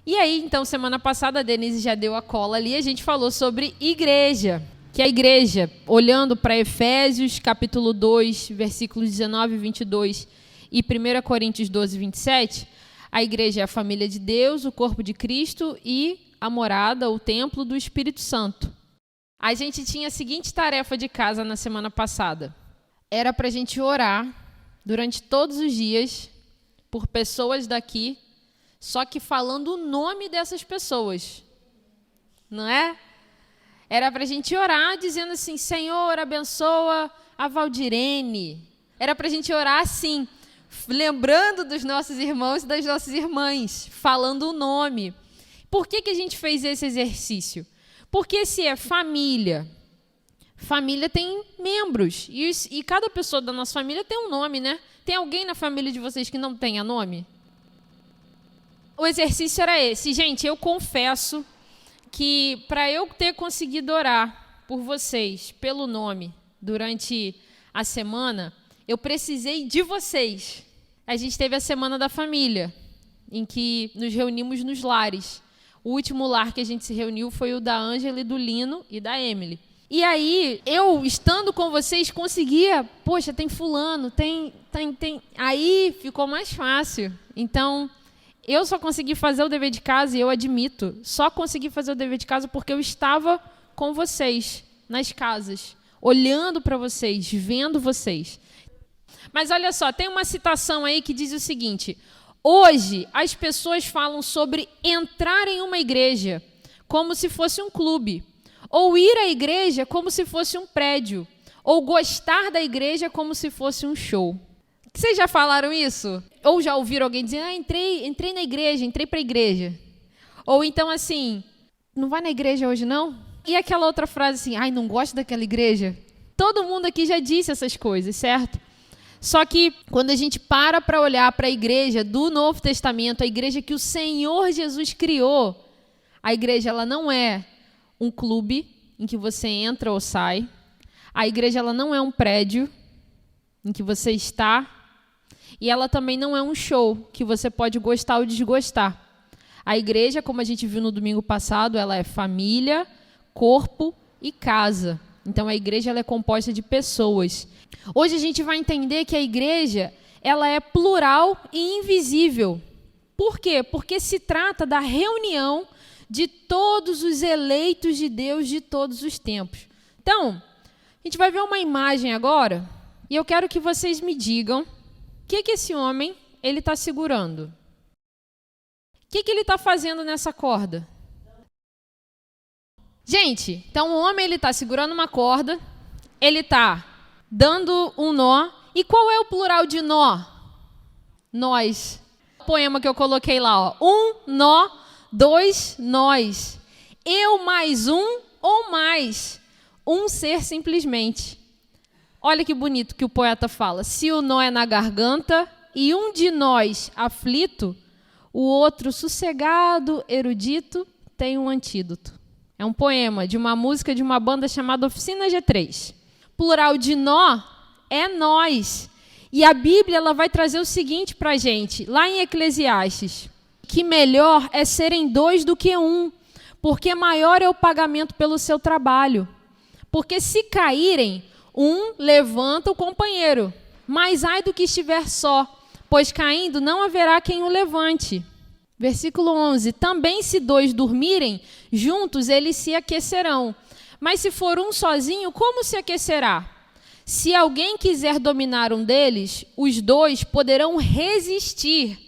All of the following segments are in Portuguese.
E aí, então, semana passada, a Denise já deu a cola ali, a gente falou sobre igreja. Que a igreja, olhando para Efésios, capítulo 2, versículos 19 e 22, e 1 Coríntios 12, 27, a igreja é a família de Deus, o corpo de Cristo e a morada, o templo do Espírito Santo. A gente tinha a seguinte tarefa de casa na semana passada. Era para a gente orar durante todos os dias por pessoas daqui, só que falando o nome dessas pessoas. Não é? Era para a gente orar dizendo assim, Senhor, abençoa a Valdirene. Era para a gente orar assim, lembrando dos nossos irmãos e das nossas irmãs, falando o nome. Por que a gente fez esse exercício? Porque se é família, família tem membros. E cada pessoa da nossa família tem um nome, né? Tem alguém na família de vocês que não tenha nome? O exercício era esse. Gente, eu confesso que para eu ter conseguido orar por vocês, pelo nome, durante a semana, eu precisei de vocês. A gente teve a Semana da Família, em que nos reunimos nos lares. O último lar que a gente se reuniu foi o da Ângela e do Lino e da Emily. E aí, eu, estando com vocês, conseguia, poxa, tem fulano, tem. Aí ficou mais fácil. Então, eu só consegui fazer o dever de casa, e eu admito, só consegui fazer o dever de casa porque eu estava com vocês, nas casas, olhando para vocês, vendo vocês. Mas olha só, tem uma citação aí que diz o seguinte: hoje as pessoas falam sobre entrar em uma igreja como se fosse um clube, ou ir à igreja como se fosse um prédio, ou gostar da igreja como se fosse um show. Vocês já falaram isso? Ou já ouviram alguém dizer, entrei na igreja, entrei para a igreja. Ou então assim, não vai na igreja hoje não? E aquela outra frase assim, não gosto daquela igreja? Todo mundo aqui já disse essas coisas, certo? Só que quando a gente para olhar para a igreja do Novo Testamento, a igreja que o Senhor Jesus criou, a igreja ela não é um clube em que você entra ou sai. A igreja ela não é um prédio em que você está. E ela também não é um show que você pode gostar ou desgostar. A igreja, como a gente viu no domingo passado, ela é família, corpo e casa. Então, a igreja ela é composta de pessoas. Hoje a gente vai entender que a igreja ela é plural e invisível. Por quê? Porque se trata da reunião de todos os eleitos de Deus de todos os tempos. Então, a gente vai ver uma imagem agora e eu quero que vocês me digam o que esse homem ele está segurando. O que ele está fazendo nessa corda? Gente, então o homem ele está segurando uma corda, ele está dando um nó. E qual é o plural de nó? Nós. O poema que eu coloquei lá, ó. Um nó, dois nós. Eu mais um ou mais. Um ser simplesmente. Olha que bonito que o poeta fala. Se o nó é na garganta e um de nós aflito, o outro sossegado, erudito, tem um antídoto. É um poema de uma música de uma banda chamada Oficina G3. Plural de nó é nós. E a Bíblia ela vai trazer o seguinte para a gente, lá em Eclesiastes, que melhor é serem dois do que um, porque maior é o pagamento pelo seu trabalho. Porque se caírem, um levanta o companheiro, mas ai do que estiver só, pois caindo não haverá quem o levante. Versículo 11, também se dois dormirem, juntos eles se aquecerão. Mas se for um sozinho, como se aquecerá? Se alguém quiser dominar um deles, os dois poderão resistir.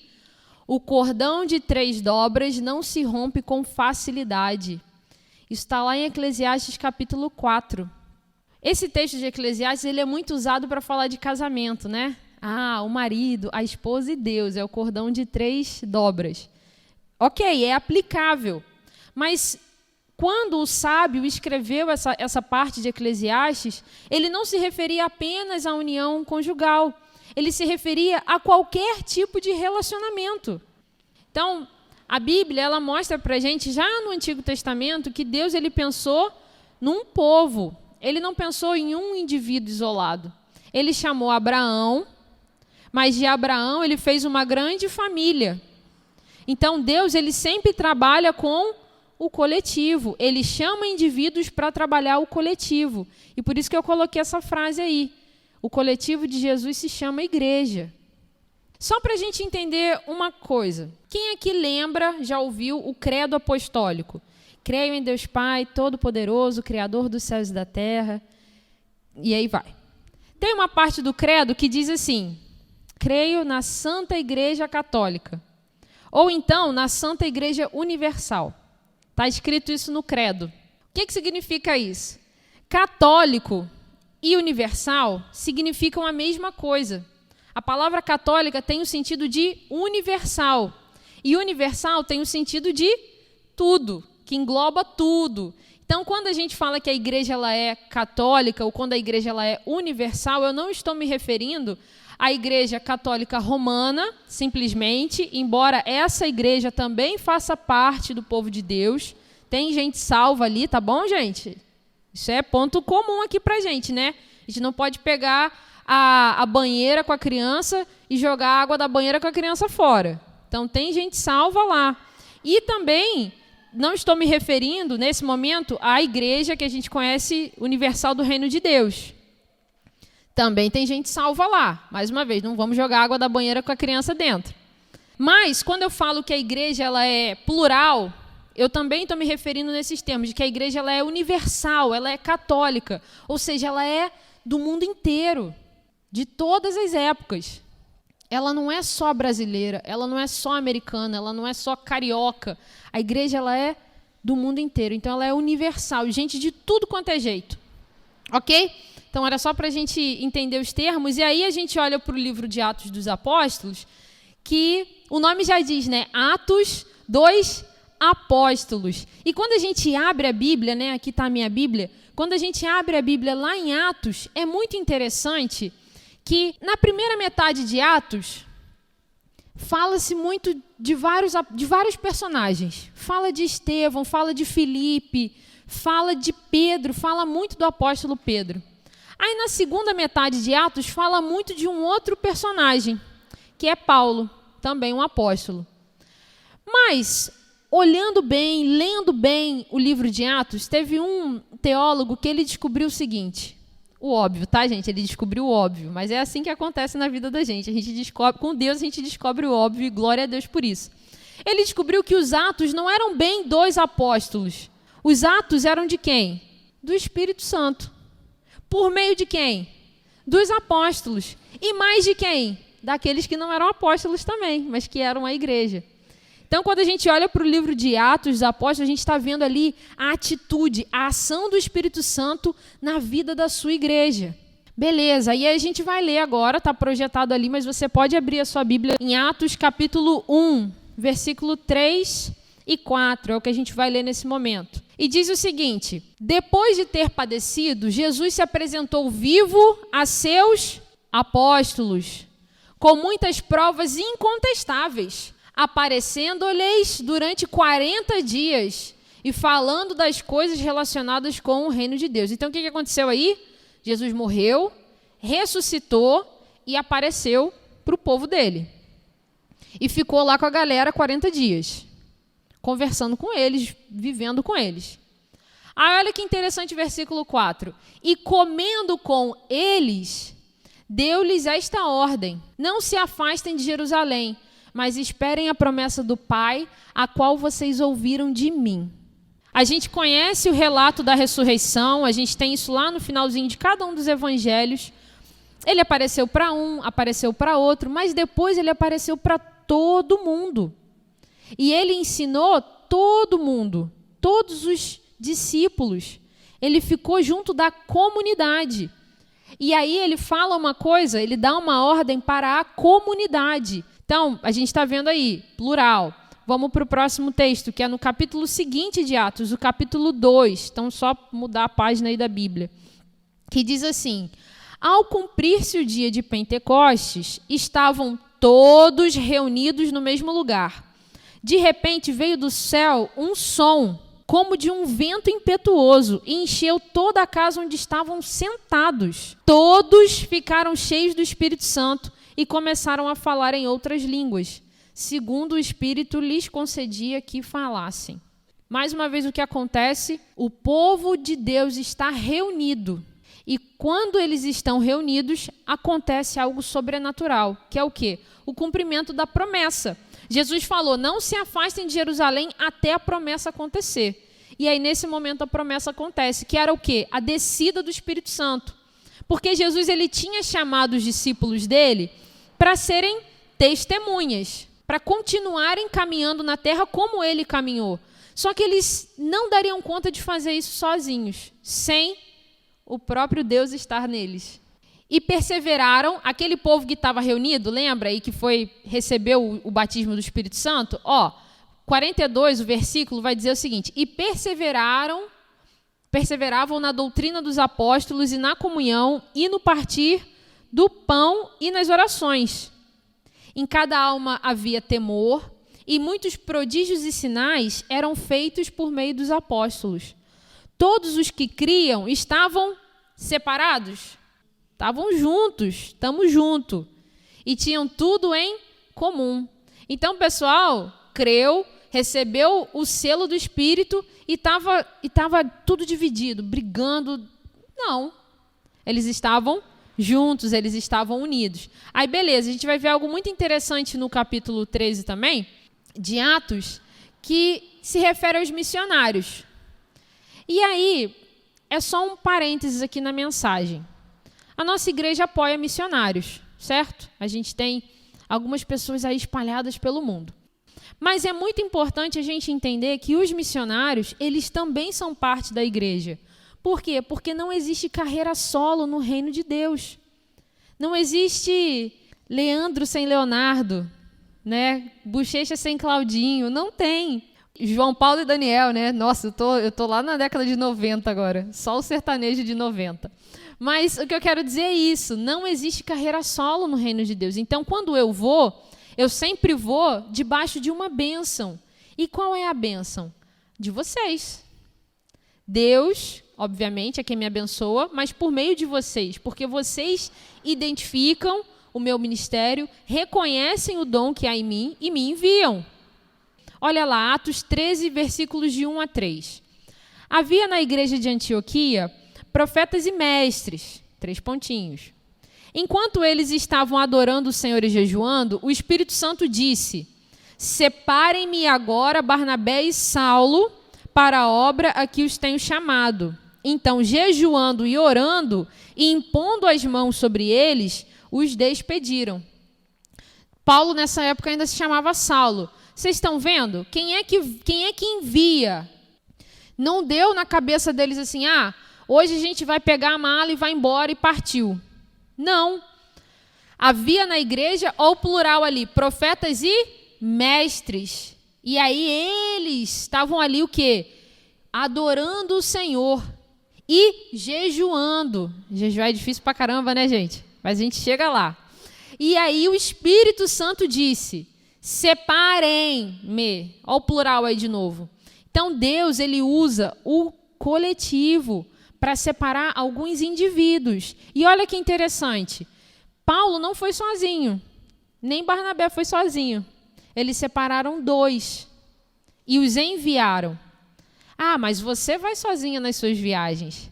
O cordão de 3 dobras não se rompe com facilidade. Isso está lá em Eclesiastes capítulo 4. Esse texto de Eclesiastes ele é muito usado para falar de casamento, né? O marido, a esposa e Deus, é o cordão de 3 dobras. Ok, é aplicável. Mas quando o sábio escreveu essa parte de Eclesiastes, ele não se referia apenas à união conjugal. Ele se referia a qualquer tipo de relacionamento. Então, a Bíblia ela mostra para a gente, já no Antigo Testamento, que Deus ele pensou num povo. Ele não pensou em um indivíduo isolado. Ele chamou Abraão, mas de Abraão ele fez uma grande família. Então, Deus, ele sempre trabalha com o coletivo. Ele chama indivíduos para trabalhar o coletivo. E por isso que eu coloquei essa frase aí. O coletivo de Jesus se chama igreja. Só para a gente entender uma coisa. Quem aqui lembra, já ouviu o credo apostólico? Creio em Deus Pai, Todo-Poderoso, Criador dos céus e da terra. E aí vai. Tem uma parte do credo que diz assim: creio na Santa Igreja Católica. Ou então, na Santa Igreja Universal. Está escrito isso no credo. O que significa isso? Católico e universal significam a mesma coisa. A palavra católica tem o sentido de universal. E universal tem o sentido de tudo, que engloba tudo. Então, quando a gente fala que a igreja ela é católica ou quando a igreja ela é universal, eu não estou me referindo à igreja católica romana, simplesmente, embora essa igreja também faça parte do povo de Deus. Tem gente salva ali, tá bom, gente? Isso é ponto comum aqui pra gente, né? A gente não pode pegar a banheira com a criança e jogar a água da banheira com a criança fora. Então, tem gente salva lá. E também, não estou me referindo, nesse momento, à igreja que a gente conhece universal do Reino de Deus. Também tem gente salva lá. Mais uma vez, não vamos jogar água da banheira com a criança dentro. Mas, quando eu falo que a igreja ela é plural, eu também estou me referindo nesses termos, de que a igreja ela é universal, ela é católica. Ou seja, ela é do mundo inteiro. De todas as épocas. Ela não é só brasileira, ela não é só americana, ela não é só carioca. A igreja ela é do mundo inteiro, então ela é universal, gente de tudo quanto é jeito. Ok? Então era só para a gente entender os termos, e aí a gente olha para o livro de Atos dos Apóstolos, que o nome já diz, né? Atos dos Apóstolos. E quando a gente abre a Bíblia, né? Aqui está a minha Bíblia, quando a gente abre a Bíblia lá em Atos, é muito interessante que na primeira metade de Atos, fala-se muito de vários personagens. Fala de Estevão, fala de Filipe, fala de Pedro, fala muito do apóstolo Pedro. Aí na segunda metade de Atos, fala muito de um outro personagem, que é Paulo, também um apóstolo. Mas, olhando bem, lendo bem o livro de Atos, teve um teólogo que ele descobriu o seguinte... O óbvio, tá, gente? Ele descobriu o óbvio, mas é assim que acontece na vida da gente. A gente descobre, com Deus a gente descobre o óbvio e glória a Deus por isso. Ele descobriu que os atos não eram bem dos apóstolos. Os atos eram de quem? Do Espírito Santo. Por meio de quem? Dos apóstolos. E mais de quem? Daqueles que não eram apóstolos também, mas que eram a igreja. Então, quando a gente olha para o livro de Atos dos Apóstolos, a gente está vendo ali a atitude, a ação do Espírito Santo na vida da sua igreja. Beleza, aí a gente vai ler agora, está projetado ali, mas você pode abrir a sua Bíblia em Atos capítulo 1, versículo 3 e 4, é o que a gente vai ler nesse momento. E diz o seguinte: depois de ter padecido, Jesus se apresentou vivo a seus apóstolos, com muitas provas incontestáveis, aparecendo-lhes durante 40 dias e falando das coisas relacionadas com o reino de Deus. Então, o que aconteceu aí? Jesus morreu, ressuscitou e apareceu para o povo dele. E ficou lá com a galera 40 dias, conversando com eles, vivendo com eles. Aí, olha que interessante o versículo 4. E comendo com eles, deu-lhes esta ordem: não se afastem de Jerusalém, mas esperem a promessa do Pai, a qual vocês ouviram de mim. A gente conhece o relato da ressurreição, a gente tem isso lá no finalzinho de cada um dos evangelhos. Ele apareceu para um, apareceu para outro, mas depois ele apareceu para todo mundo. E ele ensinou todo mundo, todos os discípulos. Ele ficou junto da comunidade. E aí ele fala uma coisa, ele dá uma ordem para a comunidade. Então, a gente está vendo aí, plural. Vamos para o próximo texto, que é no capítulo seguinte de Atos, o capítulo 2. Então, só mudar a página aí da Bíblia. Que diz assim: ao cumprir-se o dia de Pentecostes, estavam todos reunidos no mesmo lugar. De repente, veio do céu um som, como de um vento impetuoso, e encheu toda a casa onde estavam sentados. Todos ficaram cheios do Espírito Santo e começaram a falar em outras línguas, segundo o Espírito lhes concedia que falassem. Mais uma vez, o que acontece? O povo de Deus está reunido. E quando eles estão reunidos, acontece algo sobrenatural, que é o quê? O cumprimento da promessa. Jesus falou, não se afastem de Jerusalém até a promessa acontecer. E aí, nesse momento, a promessa acontece, que era o quê? A descida do Espírito Santo. Porque Jesus ele tinha chamado os discípulos dele para serem testemunhas, para continuarem caminhando na terra como ele caminhou. Só que eles não dariam conta de fazer isso sozinhos, sem o próprio Deus estar neles. E perseveraram, aquele povo que estava reunido, lembra? E que recebeu o batismo do Espírito Santo? 42, o versículo vai dizer o seguinte, e perseveravam na doutrina dos apóstolos e na comunhão e no partir do pão e nas orações. Em cada alma havia temor e muitos prodígios e sinais eram feitos por meio dos apóstolos. Todos os que criam estavam separados? Estavam juntos, estamos juntos. E tinham tudo em comum. Então, pessoal, creu, recebeu o selo do Espírito e estava tudo dividido, brigando. Não. Eles estavam juntos, eles estavam unidos. Aí, beleza, a gente vai ver algo muito interessante no capítulo 13 também, de Atos, que se refere aos missionários. E aí, é só um parênteses aqui na mensagem. A nossa igreja apoia missionários, certo? A gente tem algumas pessoas aí espalhadas pelo mundo. Mas é muito importante a gente entender que os missionários, eles também são parte da igreja. Por quê? Porque não existe carreira solo no reino de Deus. Não existe Leandro sem Leonardo, né? Bochecha sem Claudinho, não tem. João Paulo e Daniel, né? Nossa, eu tô lá na década de 90 agora, só o sertanejo de 90. Mas o que eu quero dizer é isso, não existe carreira solo no reino de Deus. Então, quando eu sempre vou debaixo de uma bênção. E qual é a bênção? De vocês. Deus, obviamente, é quem me abençoa, mas por meio de vocês, porque vocês identificam o meu ministério, reconhecem o dom que há em mim e me enviam. Olha lá, Atos 13, versículos de 1 a 3. Havia na igreja de Antioquia profetas e mestres, 3 pontinhos. Enquanto eles estavam adorando o Senhor e jejuando, o Espírito Santo disse, separem-me agora Barnabé e Saulo para a obra a que os tenho chamado. Então, jejuando e orando e impondo as mãos sobre eles, os despediram. Paulo, nessa época, ainda se chamava Saulo. Vocês estão vendo? Quem é que envia? Não deu na cabeça deles assim, hoje a gente vai pegar a mala e vai embora e partiu. Não. Havia na igreja, ou plural ali, profetas e mestres. E aí eles estavam ali o quê? Adorando o Senhor e jejuando. Jejuar é difícil pra caramba, né, gente? Mas a gente chega lá. E aí o Espírito Santo disse, separem-me. Olha o plural aí de novo. Então Deus, ele usa o coletivo para separar alguns indivíduos. E olha que interessante, Paulo não foi sozinho, nem Barnabé foi sozinho. Eles separaram 2 e os enviaram. Mas você vai sozinha nas suas viagens?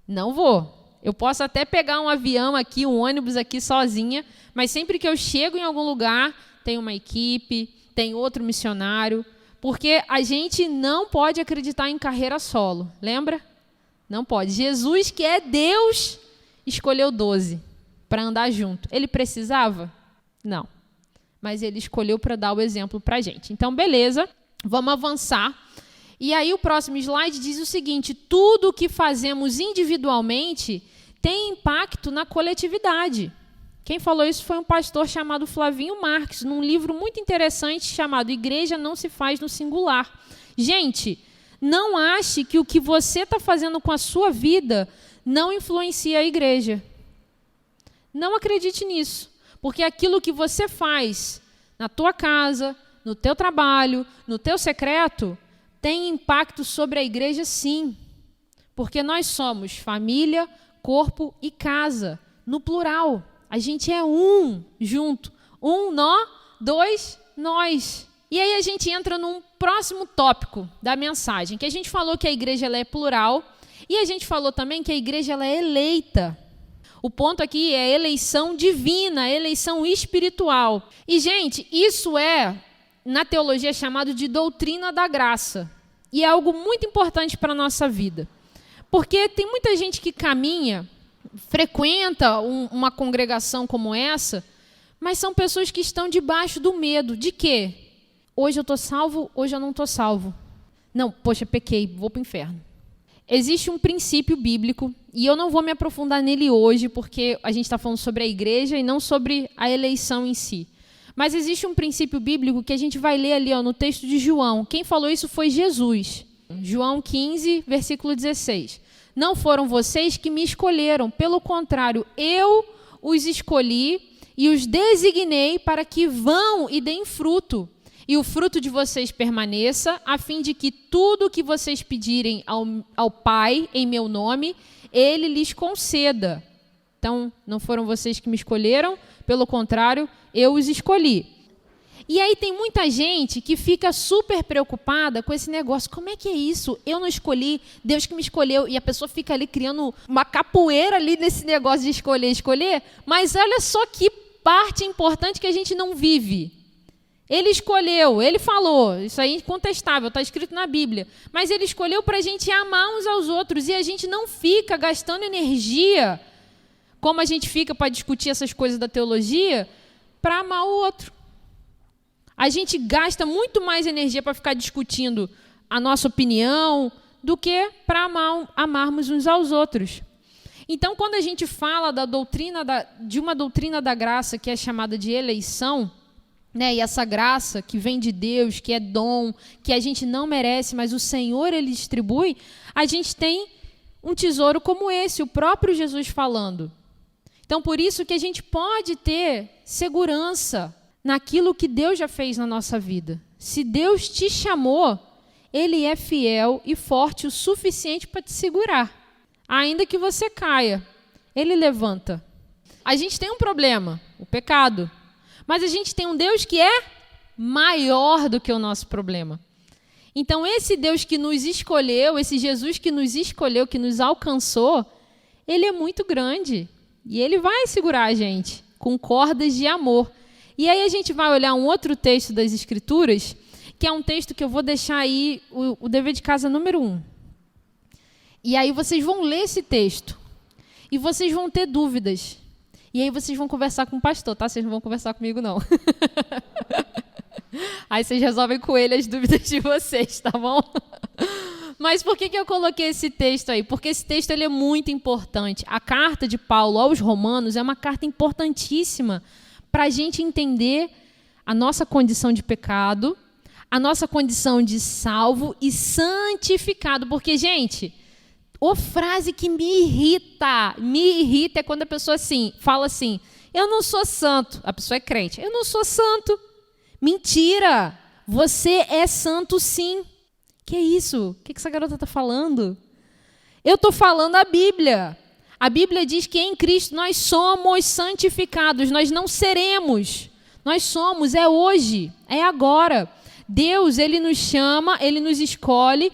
Não vou. Eu posso até pegar um avião aqui, um ônibus aqui sozinha, mas sempre que eu chego em algum lugar, tem uma equipe, tem outro missionário, porque a gente não pode acreditar em carreira solo, lembra? Não pode. Jesus, que é Deus, escolheu 12 para andar junto. Ele precisava? Não. Mas ele escolheu para dar o exemplo para a gente. Então, beleza, vamos avançar. E aí o próximo slide diz o seguinte, tudo o que fazemos individualmente tem impacto na coletividade. Quem falou isso foi um pastor chamado Flavinho Marques, num livro muito interessante chamado Igreja Não Se Faz no Singular. Gente, não ache que o que você está fazendo com a sua vida não influencia a igreja. Não acredite nisso, porque aquilo que você faz na tua casa, no teu trabalho, no teu secreto, tem impacto sobre a igreja sim, porque nós somos família, corpo e casa, no plural. A gente é um junto. 1 nó, 2 nós. E aí a gente entra num próximo tópico da mensagem, que a gente falou que a igreja ela é plural, e a gente falou também que a igreja ela é eleita. O ponto aqui é eleição divina, eleição espiritual. E, gente, isso é, na teologia, chamado de doutrina da graça. E é algo muito importante para a nossa vida. Porque tem muita gente que caminha, frequenta uma congregação como essa, mas são pessoas que estão debaixo do medo. De quê? Hoje eu estou salvo, hoje eu não estou salvo. Não, poxa, pequei, vou para o inferno. Existe um princípio bíblico, e eu não vou me aprofundar nele hoje, porque a gente está falando sobre a igreja e não sobre a eleição em si. Mas existe um princípio bíblico que a gente vai ler ali no texto de João. Quem falou isso foi Jesus. João 15, versículo 16. Não foram vocês que me escolheram, pelo contrário, eu os escolhi e os designei para que vão e deem fruto. E o fruto de vocês permaneça, a fim de que tudo que vocês pedirem ao Pai, em meu nome, Ele lhes conceda. Então, não foram vocês que me escolheram, pelo contrário, eu os escolhi. E aí tem muita gente que fica super preocupada com esse negócio. Como é que é isso? Eu não escolhi, Deus que me escolheu. E a pessoa fica ali criando uma capoeira ali nesse negócio de escolher. Mas olha só que parte importante que a gente não vive. Ele escolheu, ele falou, isso aí é incontestável, está escrito na Bíblia. Mas ele escolheu para a gente amar uns aos outros. E a gente não fica gastando energia, como a gente fica para discutir essas coisas da teologia, para amar o outro. A gente gasta muito mais energia para ficar discutindo a nossa opinião do que para amarmos uns aos outros. Então, quando a gente fala de uma doutrina da graça que é chamada de eleição, né, e essa graça que vem de Deus, que é dom, que a gente não merece, mas o Senhor Ele distribui, a gente tem um tesouro como esse, o próprio Jesus falando. Então, por isso que a gente pode ter segurança naquilo que Deus já fez na nossa vida. Se Deus te chamou, Ele é fiel e forte o suficiente para te segurar. Ainda que você caia, Ele levanta. A gente tem um problema, o pecado. Mas a gente tem um Deus que é maior do que o nosso problema. Então, esse Deus que nos escolheu, esse Jesus que nos escolheu, que nos alcançou, Ele é muito grande. E Ele vai segurar a gente com cordas de amor. E aí a gente vai olhar um outro texto das Escrituras, que é um texto que eu vou deixar aí o dever de casa número 1. E aí vocês vão ler esse texto. E vocês vão ter dúvidas. E aí vocês vão conversar com o pastor, tá? Vocês não vão conversar comigo, não. Aí vocês resolvem com ele as dúvidas de vocês, tá bom? Mas por que eu coloquei esse texto aí? Porque esse texto ele é muito importante. A carta de Paulo aos Romanos é uma carta importantíssima para a gente entender a nossa condição de pecado, a nossa condição de salvo e santificado. Porque, gente... A frase que me irrita é quando a pessoa fala assim, eu não sou santo. A pessoa é crente, eu não sou santo. Mentira, você é santo sim. Que é isso? O que essa garota está falando? Eu estou falando a Bíblia. A Bíblia diz que em Cristo nós somos santificados, nós não seremos. Nós somos, é hoje, é agora. Deus, Ele nos chama, Ele nos escolhe.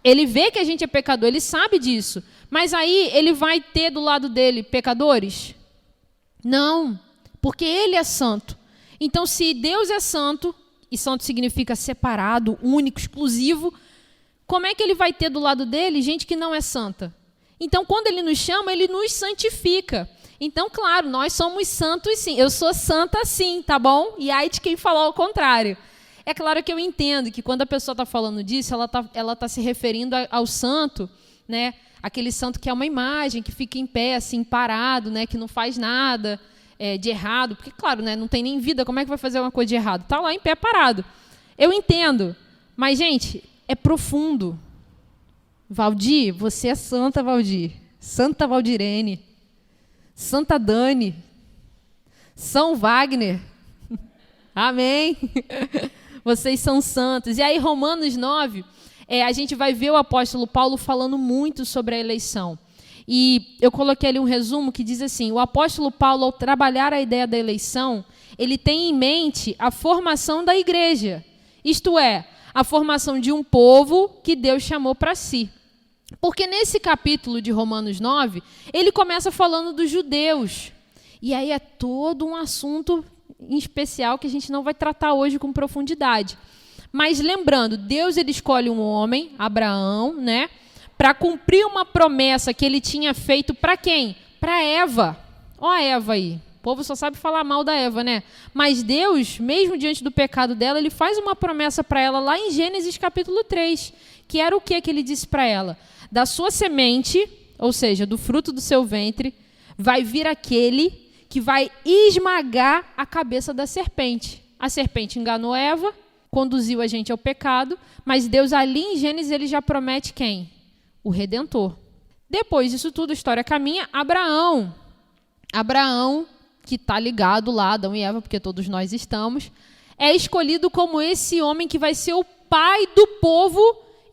Ele vê que a gente é pecador, Ele sabe disso. Mas aí Ele vai ter do lado dele pecadores? Não, porque Ele é santo. Então, se Deus é santo, e santo significa separado, único, exclusivo, como é que Ele vai ter do lado dele gente que não é santa? Então, quando Ele nos chama, Ele nos santifica. Então, claro, nós somos santos sim. Eu sou santa sim, tá bom? E aí de quem falar o contrário. É claro que eu entendo que quando a pessoa está falando disso, ela tá se referindo ao santo, né? Aquele santo que é uma imagem, que fica em pé, assim, parado, né? Que não faz nada de errado. Porque, claro, né? Não tem nem vida, como é que vai fazer uma coisa de errado? Está lá em pé, parado. Eu entendo. Mas, gente, é profundo. Valdir, você é santa, Valdir. Santa Valdirene. Santa Dani. São Wagner. Amém. Vocês são santos. E aí, Romanos 9, a gente vai ver o apóstolo Paulo falando muito sobre a eleição. E eu coloquei ali um resumo que diz assim, o apóstolo Paulo, ao trabalhar a ideia da eleição, ele tem em mente a formação da igreja, isto é, a formação de um povo que Deus chamou para si. Porque nesse capítulo de Romanos 9, ele começa falando dos judeus. E aí é todo um assunto em especial que a gente não vai tratar hoje com profundidade. Mas lembrando, Deus ele escolhe um homem, Abraão, né, para cumprir uma promessa que ele tinha feito para quem? Para Eva. Ó a Eva aí. O povo só sabe falar mal da Eva, né? Mas Deus, mesmo diante do pecado dela, ele faz uma promessa para ela lá em Gênesis capítulo 3, que era o que ele disse para ela? Da sua semente, ou seja, do fruto do seu ventre, vai vir aquele que vai esmagar a cabeça da serpente. A serpente enganou Eva, conduziu a gente ao pecado, mas Deus ali em Gênesis ele já promete quem? O Redentor. Depois disso tudo, a história caminha, Abraão, que está ligado lá a Adão e Eva, porque todos nós estamos, é escolhido como esse homem que vai ser o pai do povo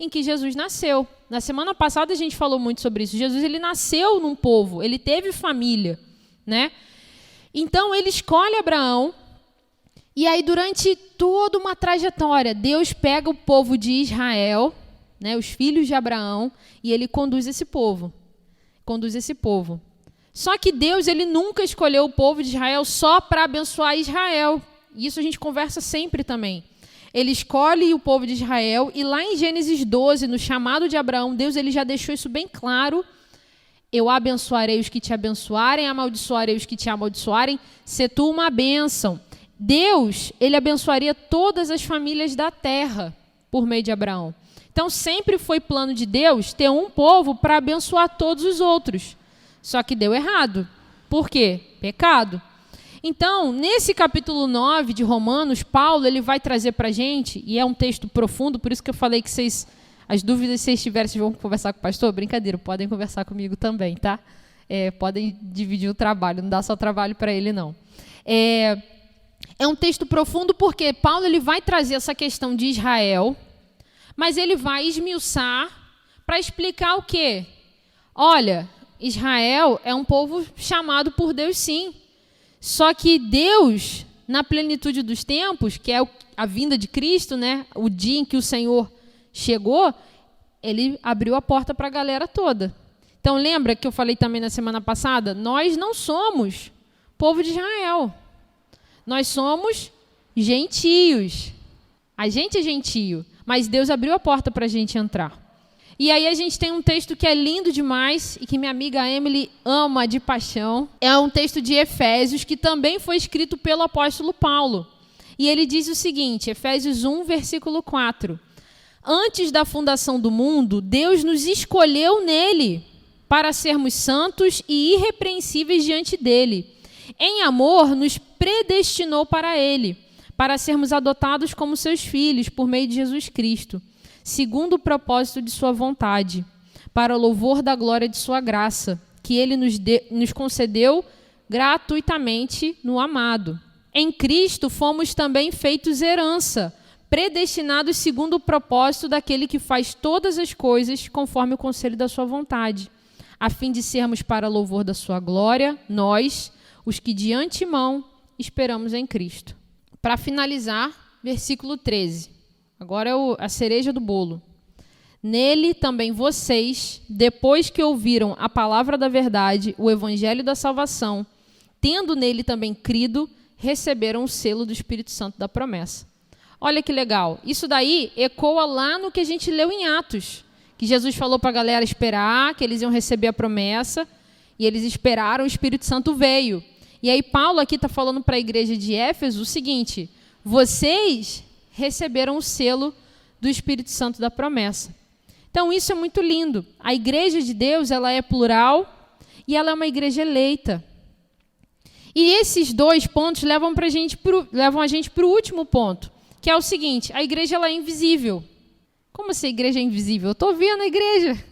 em que Jesus nasceu. Na semana passada a gente falou muito sobre isso. Jesus ele nasceu num povo, ele teve família, né? Então ele escolhe Abraão, e aí durante toda uma trajetória, Deus pega o povo de Israel, né, os filhos de Abraão, e ele conduz esse povo. Só que Deus ele nunca escolheu o povo de Israel só para abençoar Israel. Isso a gente conversa sempre também. Ele escolhe o povo de Israel e lá em Gênesis 12, no chamado de Abraão, Deus ele já deixou isso bem claro. Eu abençoarei os que te abençoarem, amaldiçoarei os que te amaldiçoarem, se tu uma bênção. Deus, ele abençoaria todas as famílias da terra por meio de Abraão. Então sempre foi plano de Deus ter um povo para abençoar todos os outros. Só que deu errado. Por quê? Pecado. Então, nesse capítulo 9 de Romanos, Paulo ele vai trazer para a gente, e é um texto profundo, por isso que eu falei que vocês, as dúvidas que vocês tiverem, vocês vão conversar com o pastor? Brincadeira, podem conversar comigo também, tá? Podem dividir o trabalho, não dá só trabalho para ele, não. É um texto profundo porque Paulo ele vai trazer essa questão de Israel, mas ele vai esmiuçar para explicar o quê? Olha, Israel é um povo chamado por Deus, sim. Só que Deus, na plenitude dos tempos, que é a vinda de Cristo, né, o dia em que o Senhor chegou, ele abriu a porta para a galera toda. Então, lembra que eu falei também na semana passada? Nós não somos povo de Israel. Nós somos gentios. A gente é gentio, mas Deus abriu a porta para a gente entrar. E aí a gente tem um texto que é lindo demais e que minha amiga Emily ama de paixão. É um texto de Efésios que também foi escrito pelo apóstolo Paulo. E ele diz o seguinte, Efésios 1, versículo 4. Antes da fundação do mundo, Deus nos escolheu nele para sermos santos e irrepreensíveis diante dele. Em amor, nos predestinou para ele, para sermos adotados como seus filhos por meio de Jesus Cristo, segundo o propósito de sua vontade, para o louvor da glória de sua graça, que ele nos concedeu gratuitamente no amado. Em Cristo fomos também feitos herança, predestinados segundo o propósito daquele que faz todas as coisas conforme o conselho da sua vontade, a fim de sermos para louvor da sua glória, nós, os que de antemão esperamos em Cristo. Para finalizar, versículo 13. Agora é a cereja do bolo. Nele também vocês, depois que ouviram a palavra da verdade, o evangelho da salvação, tendo nele também crido, receberam o selo do Espírito Santo da promessa. Olha que legal. Isso daí ecoa lá no que a gente leu em Atos, que Jesus falou para a galera esperar, que eles iam receber a promessa, e eles esperaram, o Espírito Santo veio. E aí Paulo aqui está falando para a igreja de Éfeso o seguinte, vocês receberam o selo do Espírito Santo da promessa. Então isso é muito lindo. A igreja de Deus ela é plural e ela é uma igreja eleita. E esses dois pontos levam a gente para o último ponto, que é o seguinte, a igreja ela é invisível. Como assim a igreja é invisível? Eu estou vendo a igreja.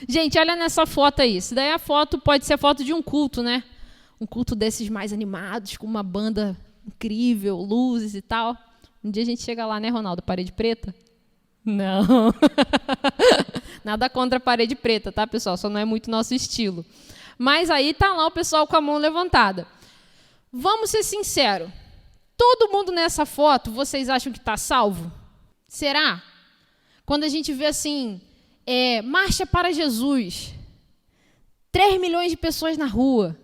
Gente, olha nessa foto aí. Isso daí pode ser a foto de um culto, né? Um culto desses mais animados, com uma banda incrível, luzes e tal. Um dia a gente chega lá, né, Ronaldo? Parede preta? Não. Nada contra a parede preta, tá, pessoal? Só não é muito nosso estilo. Mas aí tá lá o pessoal com a mão levantada. Vamos ser sinceros. Todo mundo nessa foto, vocês acham que está salvo? Será? Quando a gente vê assim, marcha para Jesus, 3 milhões de pessoas na rua,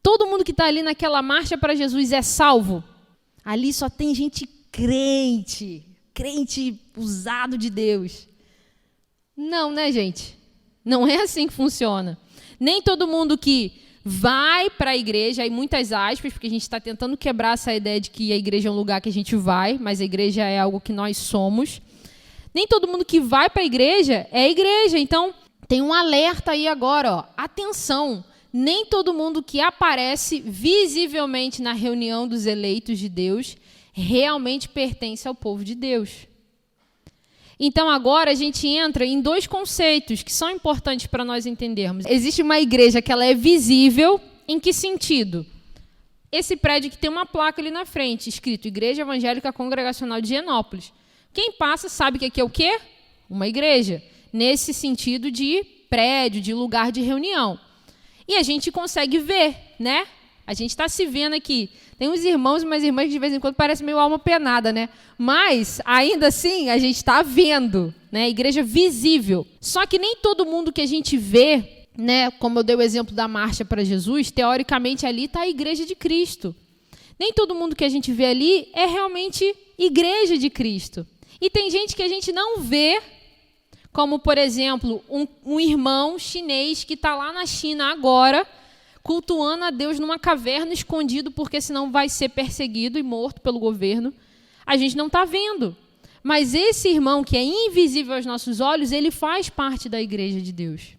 todo mundo que está ali naquela marcha para Jesus é salvo? Ali só tem gente crente usado de Deus. Não, né, gente? Não é assim que funciona. Nem todo mundo que vai para a igreja, aí muitas aspas, porque a gente está tentando quebrar essa ideia de que a igreja é um lugar que a gente vai, mas a igreja é algo que nós somos. Nem todo mundo que vai para a igreja é igreja. Então, tem um alerta aí agora, ó. Atenção, nem todo mundo que aparece visivelmente na reunião dos eleitos de Deus realmente pertence ao povo de Deus. Então, agora a gente entra em 2 conceitos que são importantes para nós entendermos. Existe uma igreja que ela é visível, em que sentido? Esse prédio que tem uma placa ali na frente, escrito Igreja Evangélica Congregacional de Higienópolis. Quem passa sabe que aqui é o quê? Uma igreja, nesse sentido de prédio, de lugar de reunião. E a gente consegue ver, né? A gente está se vendo aqui. Tem uns irmãos e umas irmãs que de vez em quando parecem meio alma penada, né? Mas, ainda assim, a gente está vendo, né? Igreja visível. Só que nem todo mundo que a gente vê, né? Como eu dei o exemplo da marcha para Jesus, teoricamente ali está a igreja de Cristo. Nem todo mundo que a gente vê ali é realmente igreja de Cristo. E tem gente que a gente não vê, como, por exemplo, um irmão chinês que está lá na China agora, cultuando a Deus numa caverna escondido, porque senão vai ser perseguido e morto pelo governo. A gente não está vendo. Mas esse irmão que é invisível aos nossos olhos, ele faz parte da igreja de Deus.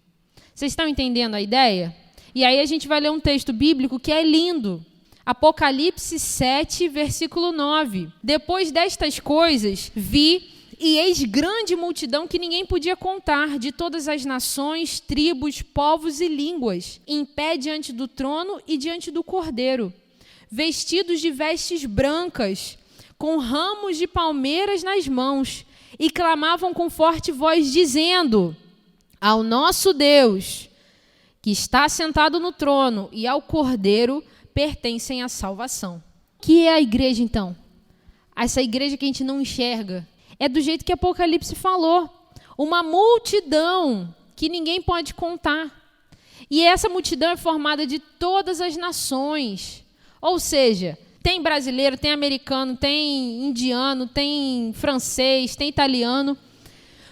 Vocês estão entendendo a ideia? E aí a gente vai ler um texto bíblico que é lindo. Apocalipse 7, versículo 9. Depois destas coisas, vi e eis grande multidão que ninguém podia contar, de todas as nações, tribos, povos e línguas, em pé diante do trono e diante do Cordeiro, vestidos de vestes brancas, com ramos de palmeiras nas mãos, e clamavam com forte voz, dizendo: ao nosso Deus, que está sentado no trono, e ao Cordeiro pertencem a salvação. Que é a igreja, então? Essa igreja que a gente não enxerga. É do jeito que Apocalipse falou. Uma multidão que ninguém pode contar. E essa multidão é formada de todas as nações. Ou seja, tem brasileiro, tem americano, tem indiano, tem francês, tem italiano.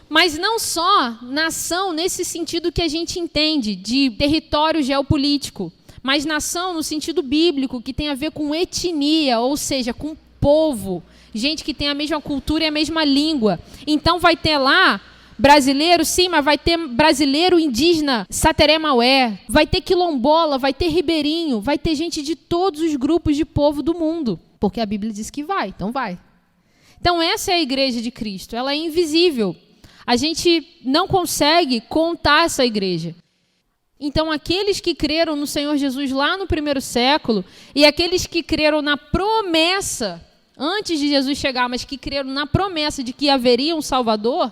Mas não só nação nesse sentido que a gente entende, de território geopolítico, mas nação no sentido bíblico, que tem a ver com etnia, ou seja, com povo. Gente que tem a mesma cultura e a mesma língua. Então vai ter lá brasileiro, sim, mas vai ter brasileiro indígena, Sateré Maué, vai ter quilombola, vai ter ribeirinho, vai ter gente de todos os grupos de povo do mundo. Porque a Bíblia diz que vai, então vai. Então essa é a igreja de Cristo, ela é invisível. A gente não consegue contar essa igreja. Então aqueles que creram no Senhor Jesus lá no primeiro século e aqueles que creram na promessa antes de Jesus chegar, mas que creram na promessa de que haveria um Salvador,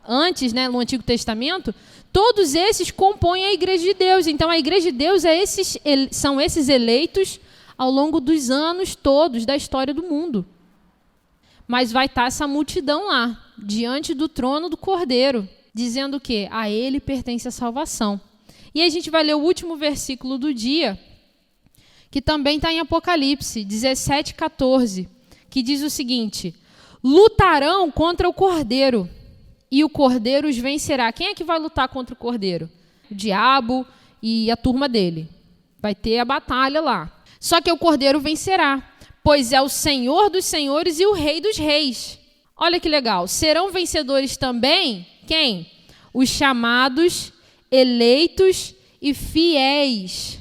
antes, né, no Antigo Testamento, todos esses compõem a igreja de Deus. Então, a igreja de Deus são esses eleitos ao longo dos anos todos da história do mundo. Mas vai estar essa multidão lá, diante do trono do Cordeiro, dizendo o quê? A ele pertence a salvação. E aí a gente vai ler o último versículo do dia, que também está em Apocalipse 17, 14, que diz o seguinte: lutarão contra o Cordeiro, e o Cordeiro os vencerá. Quem é que vai lutar contra o Cordeiro? O diabo e a turma dele. Vai ter a batalha lá. Só que o Cordeiro vencerá, pois é o Senhor dos senhores e o Rei dos reis. Olha que legal. Serão vencedores também, quem? Os chamados, eleitos e fiéis,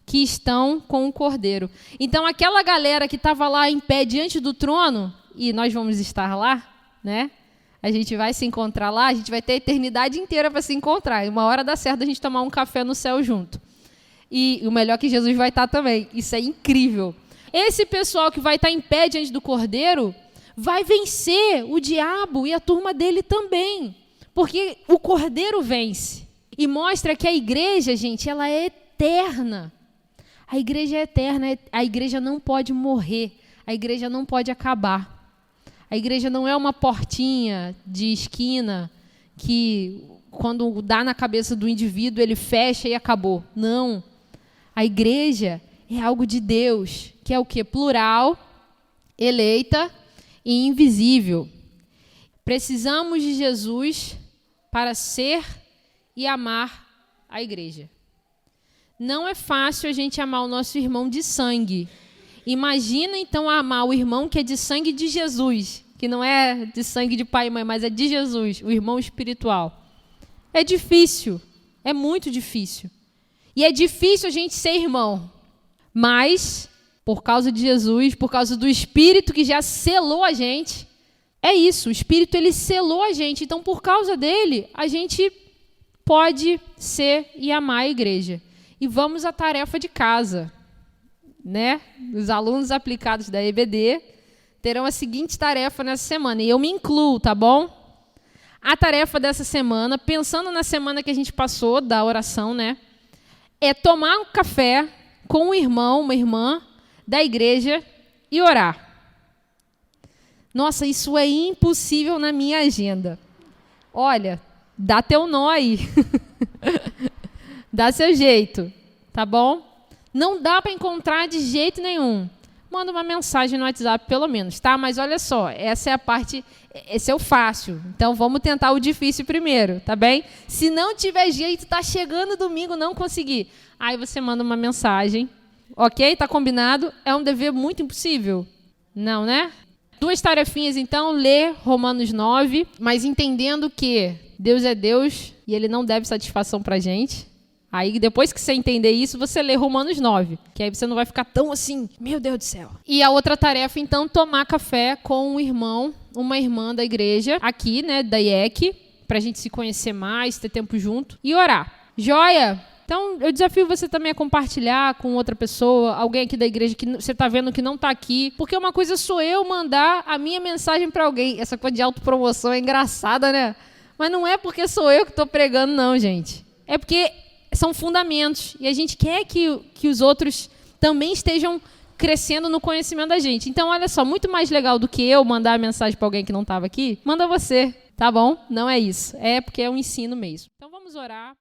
que estão com o Cordeiro. Então, aquela galera que estava lá em pé diante do trono, e nós vamos estar lá, né? A gente vai se encontrar lá, a gente vai ter a eternidade inteira para se encontrar. E uma hora dá certo a gente tomar um café no céu junto. E o melhor é que Jesus vai estar também. Isso é incrível. Esse pessoal que vai estar em pé diante do Cordeiro vai vencer o diabo e a turma dele também. Porque o Cordeiro vence. E mostra que a igreja, gente, ela é eterna. A igreja é eterna, a igreja não pode morrer, A igreja não pode acabar. A igreja não é uma portinha de esquina que, quando dá na cabeça do indivíduo, ele fecha e acabou. Não. A igreja é algo de Deus, que é o quê? Plural, eleita e invisível. Precisamos de Jesus para ser e amar a igreja. Não é fácil a gente amar o nosso irmão de sangue. Imagina, então, amar o irmão que é de sangue de Jesus, que não é de sangue de pai e mãe, mas é de Jesus, o irmão espiritual. É difícil, é muito difícil. E é difícil a gente ser irmão. Mas, por causa de Jesus, por causa do Espírito que já selou a gente, é isso, o Espírito ele selou a gente. Então, por causa dele, a gente pode ser e amar a igreja. E vamos à tarefa de casa, né? Os alunos aplicados da EBD terão a seguinte tarefa nessa semana, e eu me incluo, tá bom? A tarefa dessa semana, pensando na semana que a gente passou da oração, né? É tomar um café com um irmão, uma irmã da igreja e orar. Nossa, isso é impossível na minha agenda. Olha, dá teu nó aí. Dá seu jeito, tá bom? Não dá para encontrar de jeito nenhum. Manda uma mensagem no WhatsApp, pelo menos, tá? Mas olha só, essa é a parte, esse é o fácil. Então, vamos tentar o difícil primeiro, tá bem? Se não tiver jeito, tá chegando domingo, não conseguir. Aí você manda uma mensagem, ok? Tá combinado? É um dever muito impossível? Não, né? 2 tarefinhas, então, ler Romanos 9, mas entendendo que Deus é Deus e Ele não deve satisfação pra gente. Aí, depois que você entender isso, você lê Romanos 9, que aí você não vai ficar tão assim, meu Deus do céu. E a outra tarefa, então, tomar café com um irmão, uma irmã da igreja, aqui, né, da IEC, pra gente se conhecer mais, ter tempo junto, e orar. Joia? Então, eu desafio você também a compartilhar com outra pessoa, alguém aqui da igreja que você está vendo que não está aqui, porque uma coisa sou eu mandar a minha mensagem para alguém. Essa coisa de autopromoção é engraçada, né? Mas não é porque sou eu que estou pregando, não, gente. É porque são fundamentos. E a gente quer que os outros também estejam crescendo no conhecimento da gente. Então, olha só, muito mais legal do que eu mandar a mensagem para alguém que não estava aqui, manda você, tá bom? Não é isso. É porque é um ensino mesmo. Então, vamos orar.